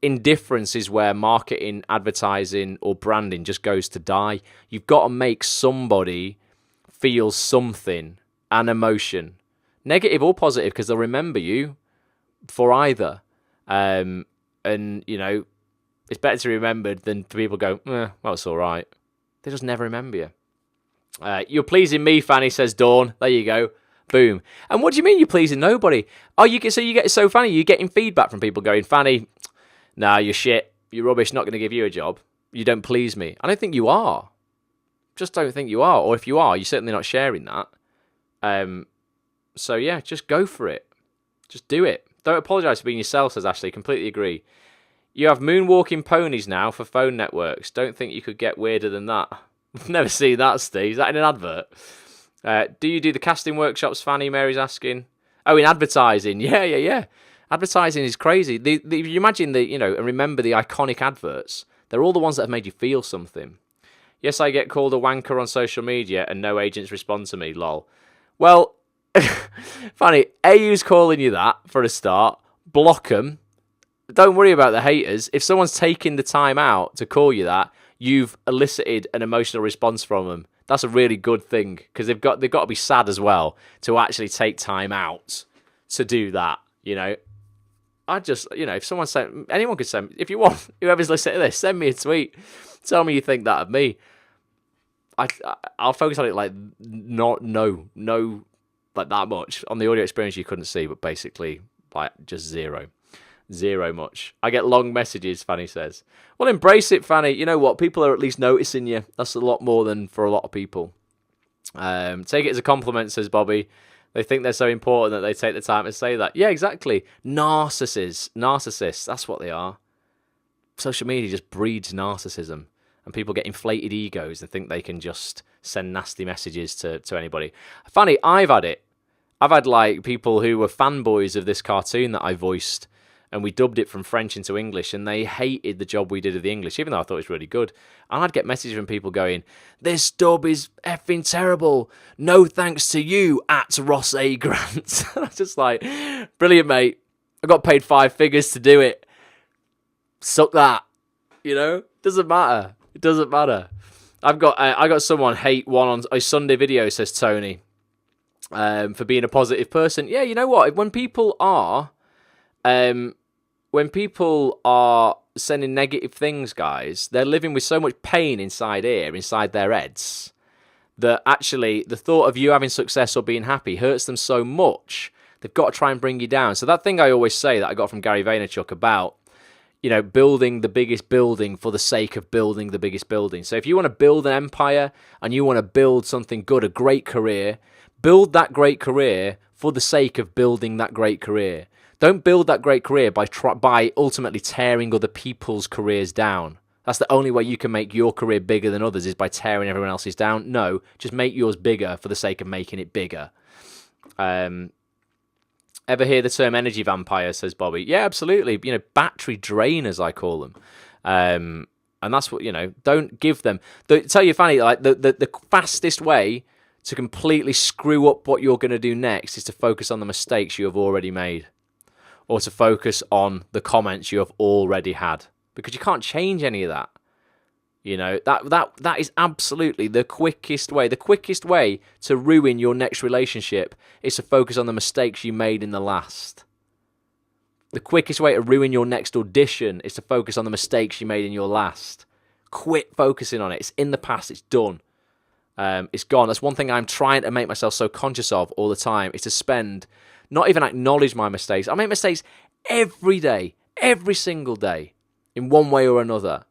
indifference is where marketing, advertising, or branding just goes to die. You've got to make somebody feel something, an emotion, negative or positive, because they'll remember you for either. And, it's better to be remembered than for people go, well, it's all right. They just never remember you. You're pleasing me, Fanny, says Dawn. There you go. Boom. And what do you mean you're pleasing nobody? Oh, you get so funny. You're getting feedback from people going, Fanny, nah, you're shit. You're rubbish. Not going to give you a job. You don't please me. I don't think you are. Just don't think you are. Or if you are, you're certainly not sharing that. So yeah, just go for it. Just do it. Don't apologise for being yourself, says Ashley. Completely agree. You have moonwalking ponies now for phone networks. Don't think you could get weirder than that. I've never seen that, Steve. Is that in an advert? Do you do the casting workshops, Fanny? Mary's asking. Oh, in advertising. Yeah. Advertising is crazy. You imagine and remember the iconic adverts. They're all the ones that have made you feel something. Yes, I get called a wanker on social media and no agents respond to me, lol. Well, Fanny, AU's calling you that for a start. Block them. Don't worry about the haters. If someone's taking the time out to call you that, you've elicited an emotional response from them. That's a really good thing, because they've got to be sad as well to actually take time out to do that. I just, if someone anyone could send, if you want, whoever's listening to this, send me a tweet. Tell me you think that of me. I'll focus on it like no, like that much. On the audio experience you couldn't see, but basically like just zero much. I get long messages, Fanny says. Well, embrace it, Fanny. You know what? People are at least noticing you. That's a lot more than for a lot of people. Take it as a compliment, says Bobby. They think they're so important that they take the time to say that. Yeah, exactly. Narcissists, that's what they are. Social media just breeds narcissism. And people get inflated egos and think they can just send nasty messages to anybody. Fanny, I've had it. I've had like people who were fanboys of this cartoon that I voiced, and we dubbed it from French into English, and they hated the job we did of the English, even though I thought it was really good. And I'd get messages from people going, this dub is effing terrible. No thanks to you, at Ross A. Grant. And I was just like, brilliant, mate. I got paid 5 figures to do it. Suck that. Doesn't matter. It doesn't matter. I got someone hate one on a Sunday video, says Tony, for being a positive person. Yeah, you know what? When people are sending negative things, guys, they're living with so much pain inside their heads, that actually the thought of you having success or being happy hurts them so much, they've got to try and bring you down. So that thing I always say that I got from Gary Vaynerchuk about, building the biggest building for the sake of building the biggest building. So if you want to build an empire and you want to build something good, a great career, build that great career for the sake of building that great career. Don't build that great career by ultimately tearing other people's careers down. That's the only way you can make your career bigger than others, is by tearing everyone else's down. No, just make yours bigger for the sake of making it bigger. Ever hear the term energy vampire, says Bobby? Yeah, absolutely. Battery drainers, I call them. And that's what, don't give them. Tell you, Fanny, like the fastest way to completely screw up what you're going to do next is to focus on the mistakes you have already made, or to focus on the comments you have already had, because you can't change any of that. That is absolutely the quickest way. The quickest way to ruin your next relationship is to focus on the mistakes you made in the last. The quickest way to ruin your next audition is to focus on the mistakes you made in your last. Quit focusing on it. It's in the past. It's done. It's gone. That's one thing I'm trying to make myself so conscious of all the time, is to not even acknowledge my mistakes. I make mistakes every day, every single day, in one way or another.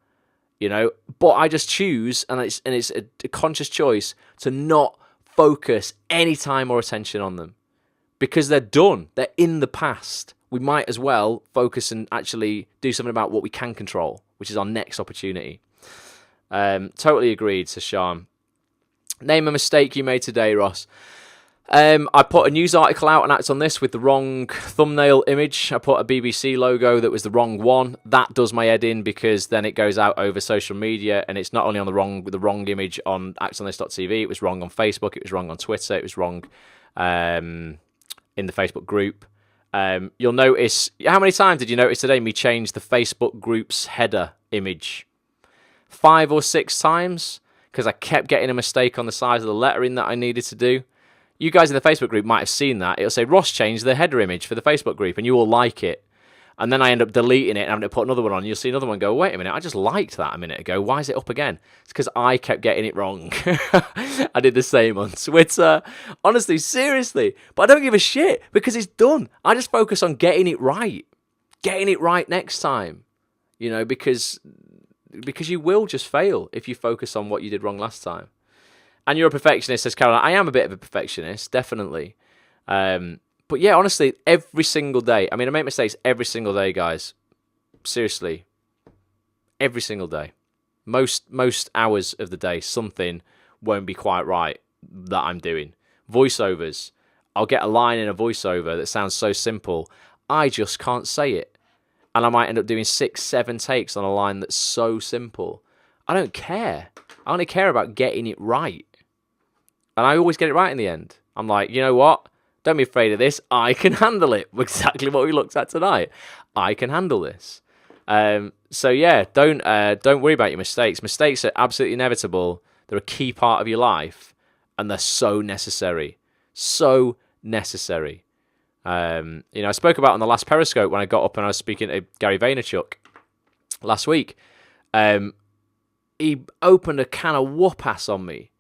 But I just choose, and it's a conscious choice, to not focus any time or attention on them, because they're done. They're in the past. We might as well focus and actually do something about what we can control, which is our next opportunity. Totally agreed, says Sean. Name a mistake you made today, Ross. I put a news article out and acted on this with the wrong thumbnail image. I put a BBC logo that was the wrong one. That does my head in because then it goes out over social media and it's not only on the wrong image on actonthis.tv, it was wrong on Facebook, it was wrong on Twitter, it was wrong in the Facebook group. You'll notice, how many times did you notice today me change the Facebook group's header image? 5 or 6 times because I kept getting a mistake on the size of the lettering that I needed to do. You guys in the Facebook group might have seen that. It'll say, Ross changed the header image for the Facebook group, and you all like it. And then I end up deleting it and having to put another one on. You'll see another one go, wait a minute, I just liked that a minute ago. Why is it up again? It's because I kept getting it wrong. I did the same on Twitter. Honestly, seriously. But I don't give a shit because it's done. I just focus on getting it right. Getting it right next time. You know, because you will just fail if you focus on what you did wrong last time. And you're a perfectionist, says Caroline. I am a bit of a perfectionist, definitely. But yeah, honestly, every single day. I mean, I make mistakes every single day, guys. Seriously. Every single day. Most hours of the day, something won't be quite right that I'm doing. Voiceovers. I'll get a line in a voiceover that sounds so simple. I just can't say it. And I might end up doing 6, 7 takes on a line that's so simple. I don't care. I only care about getting it right. And I always get it right in the end. I'm like, you know what? Don't be afraid of this. I can handle it. Exactly what we looked at tonight. I can handle this. So yeah, don't worry about your mistakes. Mistakes are absolutely inevitable. They're a key part of your life, and they're so necessary. So necessary. I spoke about on the last Periscope when I got up and I was speaking to Gary Vaynerchuk last week. He opened a can of whoop-ass on me.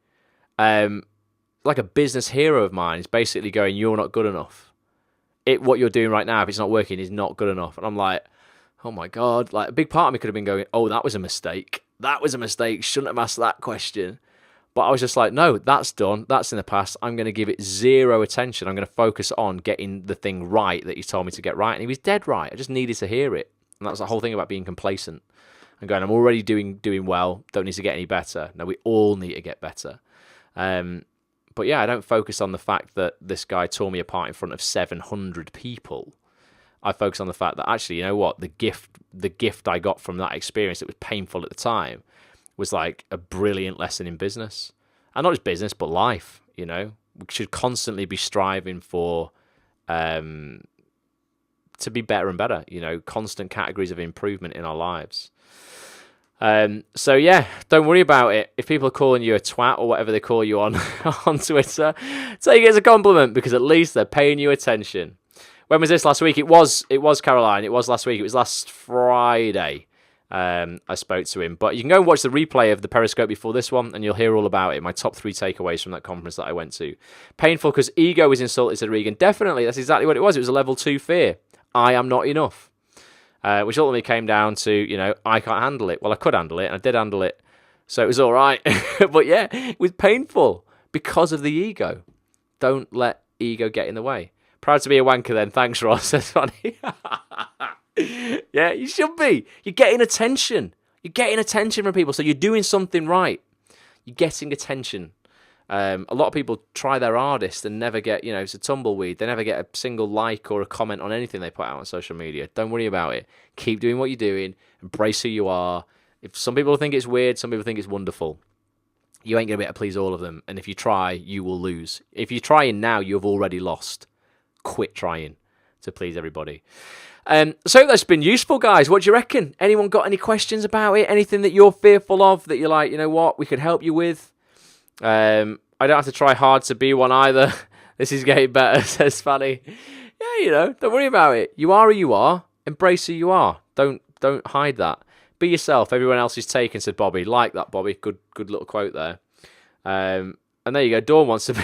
Like a business hero of mine is basically going, you're not good enough. What you're doing right now, if it's not working, is not good enough. And I'm like, oh my God. Like, a big part of me could have been going, oh, that was a mistake. That was a mistake. Shouldn't have asked that question. But I was just like, no, that's done. That's in the past. I'm going to give it zero attention. I'm going to focus on getting the thing right that he told me to get right. And he was dead right. I just needed to hear it. And that's the whole thing about being complacent. And going, I'm already doing well. Don't need to get any better. No, we all need to get better. But yeah, I don't focus on the fact that this guy tore me apart in front of 700 people. I focus on the fact that actually, you know what, the gift I got from that experience that was painful at the time was like a brilliant lesson in business. And not just business, but life, you know. We should constantly be striving for to be better and better, you know, constant categories of improvement in our lives. So yeah, don't worry about it. If people are calling you a twat or whatever they call you on Twitter, take it as a compliment because at least they're paying you attention. When was this last week? It was Caroline. It was last week. It was last Friday. I spoke to him, but you can go and watch the replay of the Periscope before this one, and you'll hear all about it. My top 3 takeaways from that conference that I went to. Painful because ego was insulted, said Regan. Definitely, that's exactly what it was. It was a level 2 fear. I am not enough. Which ultimately came down to, you know, I can't handle it. Well, I could handle it, and I did handle it, so it was all right. But yeah, it was painful because of the ego. Don't let ego get in the way. Proud to be a wanker then. Thanks, Ross. That's funny. Yeah, you should be. You're getting attention. You're getting attention from people, so you're doing something right. You're getting attention. A lot of people try their hardest and never get, you know, it's a tumbleweed. They never get a single like or a comment on anything they put out on social media. Don't worry about it. Keep doing what you're doing. Embrace who you are. If some people think it's weird, some people think it's wonderful. You ain't going to be able to please all of them. And if you try, you will lose. If you're trying now, you've already lost. Quit trying to please everybody. So that's been useful, guys. What do you reckon? Anyone got any questions about it? Anything that you're fearful of that you're like, you know what, we could help you with? I don't have to try hard to be one either. This is getting better, says Fanny. Yeah, you know, don't worry about it. You are who you are. Embrace who you are. Don't hide that. Be yourself. Everyone else is taken, said Bobby. Like that, Bobby. Good little quote there. And there you go. Dawn wants to be...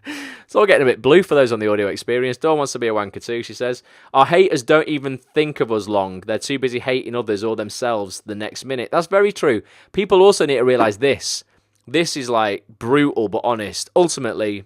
It's all getting a bit blue for those on the audio experience. Dawn wants to be a wanker too, she says. Our haters don't even think of us long. They're too busy hating others or themselves the next minute. That's very true. People also need to realise this. This is like brutal but honest. Ultimately,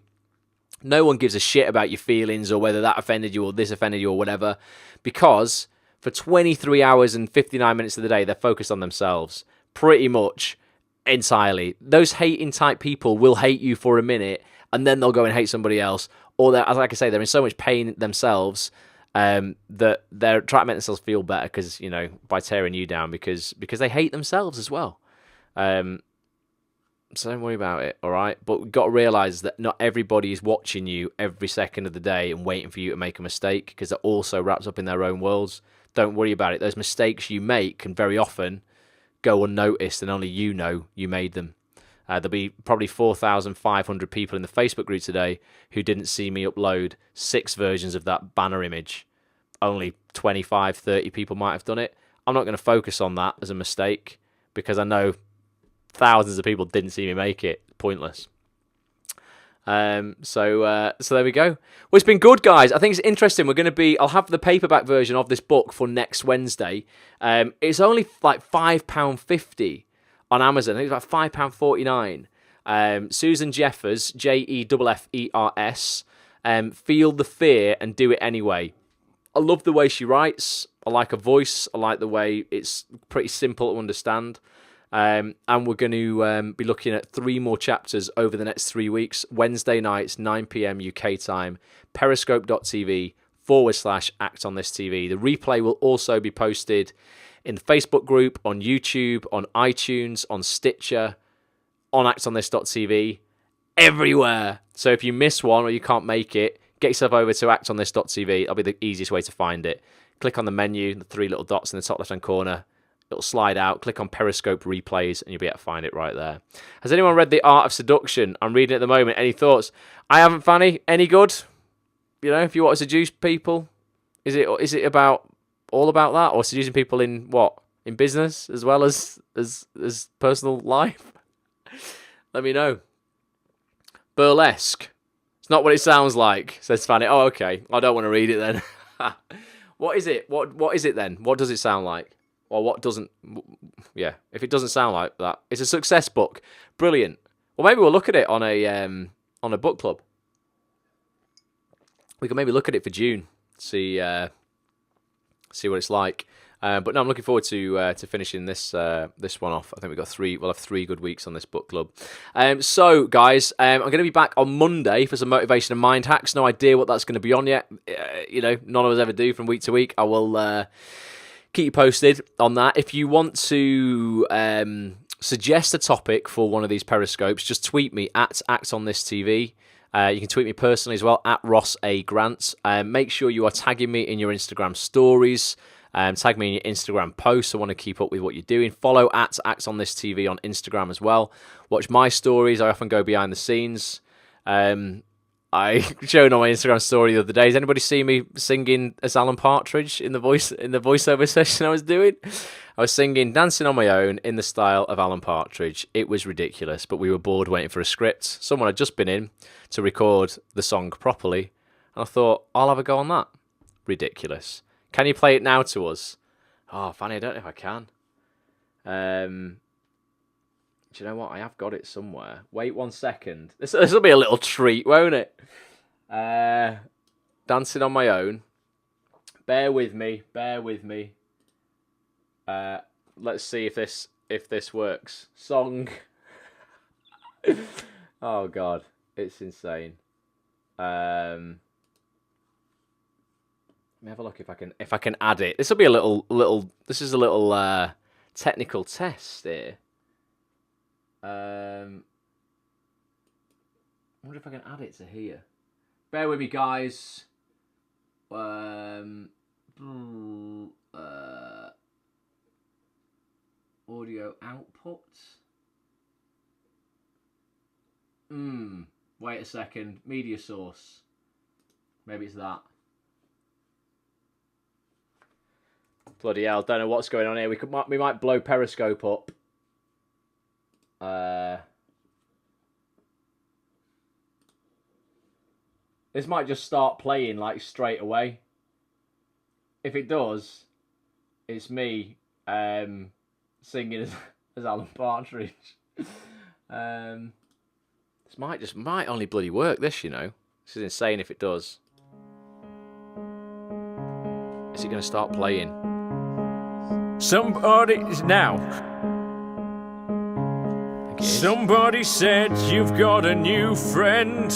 no one gives a shit about your feelings or whether that offended you or this offended you or whatever, because for 23 hours and 59 minutes of the day, they're focused on themselves pretty much entirely. Those hating type people will hate you for a minute and then they'll go and hate somebody else, or as like I say, they're in so much pain themselves that they're trying to make themselves feel better because by tearing you down because they hate themselves as well. So don't worry about it, all right? But we've got to realise that not everybody is watching you every second of the day and waiting for you to make a mistake because they're also wrapped up in their own worlds. Don't worry about it. Those mistakes you make can very often go unnoticed and only you know you made them. There'll be probably 4,500 people in the Facebook group today who didn't see me upload 6 versions of that banner image. Only 25, 30 people might have done it. I'm not going to focus on that as a mistake because I know thousands of people didn't see me make it. Pointless. So there we go. Well, it's been good, guys. I think it's interesting. I'll have the paperback version of this book for next Wednesday. It's only like £5.50 on Amazon. I think it's like £5.49. Susan Jeffers, Jeffers, Feel the Fear and Do It Anyway. I love the way she writes. I like her voice. I like the way it's pretty simple to understand. And we're going to be looking at 3 more chapters over the next 3 weeks. Wednesday nights, 9 p.m. UK time, periscope.tv/Act on This TV. The replay will also be posted in the Facebook group, on YouTube, on iTunes, on Stitcher, on actonthis.tv, everywhere. So if you miss one or you can't make it, get yourself over to actonthis.tv. That'll be the easiest way to find it. Click on the menu, the 3 little dots in the top left-hand corner. It'll slide out, click on Periscope replays, and you'll be able to find it right there. Has anyone read The Art of Seduction? I'm reading it at the moment. Any thoughts? I haven't, Fanny. Any good? If you want to seduce people, is it all about that, or seducing people in what? In business as well as personal life? Let me know. Burlesque. It's not what it sounds like, says Fanny. Oh, okay. I don't want to read it then. What is it? What is it then? What does it sound like? Or what doesn't? Yeah, if it doesn't sound like that, it's a success book. Brilliant. Well, maybe we'll look at it on a book club. We can maybe look at it for June. See what it's like. But no, I'm looking forward to finishing this one off. I think we'll have 3 good weeks on this book club. So guys, I'm going to be back on Monday for some motivation and mind hacks. No idea what that's going to be on yet. None of us ever do from week to week. I will keep you posted on that. If you want to suggest a topic for one of these periscopes, just tweet me at ActOnThisTV. You can tweet me personally as well at Ross A. Grant. Make sure you are tagging me in your Instagram stories. Tag me in your Instagram posts. I want to keep up with what you're doing. Follow at ActOnThisTV on Instagram as well. Watch my stories. I often go behind the scenes. I showed on my Instagram story the other day. Has anybody seen me singing as Alan Partridge in the voiceover session I was doing? I was singing Dancing on My Own in the style of Alan Partridge. It was ridiculous, but we were bored waiting for a script. Someone had just been in to record the song properly, and I thought, I'll have a go on that. Ridiculous. Can you play it now to us? Oh, Fanny, I don't know if I can. Do you know what? I have got it somewhere. Wait 1 second. This will be a little treat, won't it? Dancing on My Own. Bear with me. Let's see if this works. Song. Oh God, it's insane. Let me have a look if I can add it. This will be a little. This is a little technical test here. I wonder if I can add it to here. Bear with me, guys. Audio output. Wait a second. Media source. Maybe it's that. Bloody hell! Don't know what's going on here. We might blow Periscope up. This might just start playing like straight away. If it does, it's me singing as Alan Partridge. This might only bloody work. This is insane. If it does, is it going to start playing? Somebody is now. Somebody said you've got a new friend.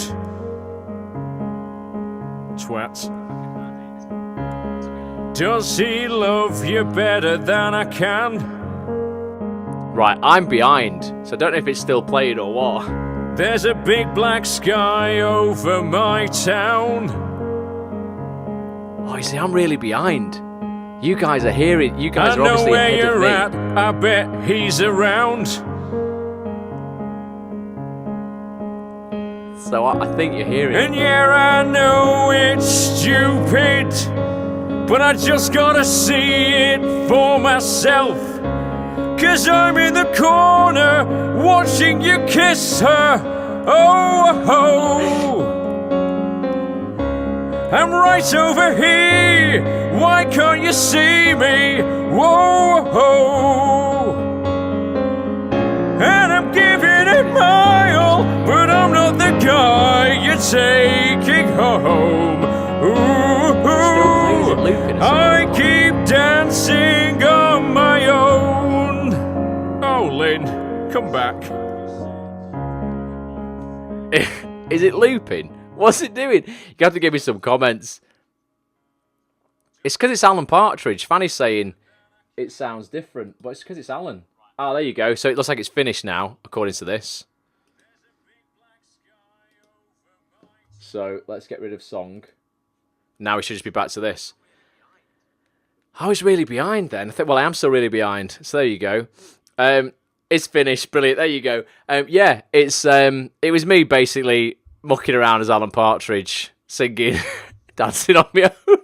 Twat. Does he love you better than I can? Right, I'm behind, so I don't know if it's still playing or what. There's a big black sky over my town. Oh, you see, I'm really behind. You guys are hearing. You guys are I know obviously where ahead of you're me. at. I bet he's around. So I think you're hearing. And yeah, I know it's stupid, but I just gotta see it for myself. 'Cause I'm in the corner watching you kiss her. Oh, oh. I'm right over here. Why can't you see me? Whoa, whoa. And I'm giving it my all, but I'm not the guy you're taking home. Ooh, I keep dancing on my own. Oh, Lynn, come back. Is it looping? What's it doing? You have to give me some comments. It's because it's Alan Partridge. Fanny's saying it sounds different, but it's because it's Alan. Oh, there you go. So it looks like it's finished now, according to this. So let's get rid of song. Now we should just be back to this. I was really behind then. Well, I am still really behind. So there you go. It's finished. Brilliant. There you go. Yeah, it was me basically mucking around as Alan Partridge, singing, dancing on my own.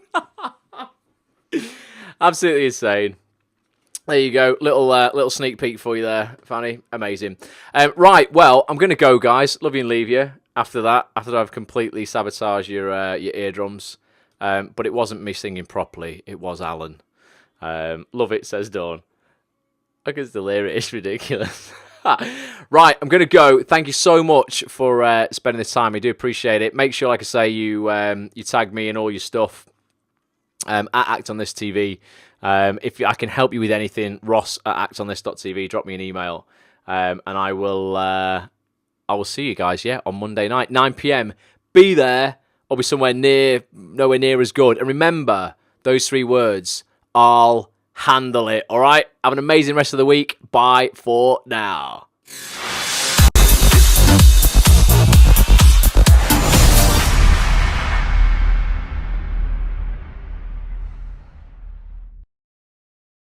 Absolutely insane. There you go. Little sneak peek for you there, Fanny. Amazing. Right, well, I'm going to go, guys. Love you and leave you after that, after I've completely sabotaged your eardrums. But it wasn't me singing properly. It was Alan. Love it, says Dawn. I can still hear it. It's ridiculous. Right, I'm going to go. Thank you so much for spending this time. I do appreciate it. Make sure, like I say, you tag me in all your stuff at Act on This TV. If I can help you with anything, Ross at actonthis.tv, drop me an email. And I will see you guys, on Monday night, 9 p.m. Be there. I'll be nowhere near as good. And remember those 3 words. I'll handle it. All right? Have an amazing rest of the week. Bye for now.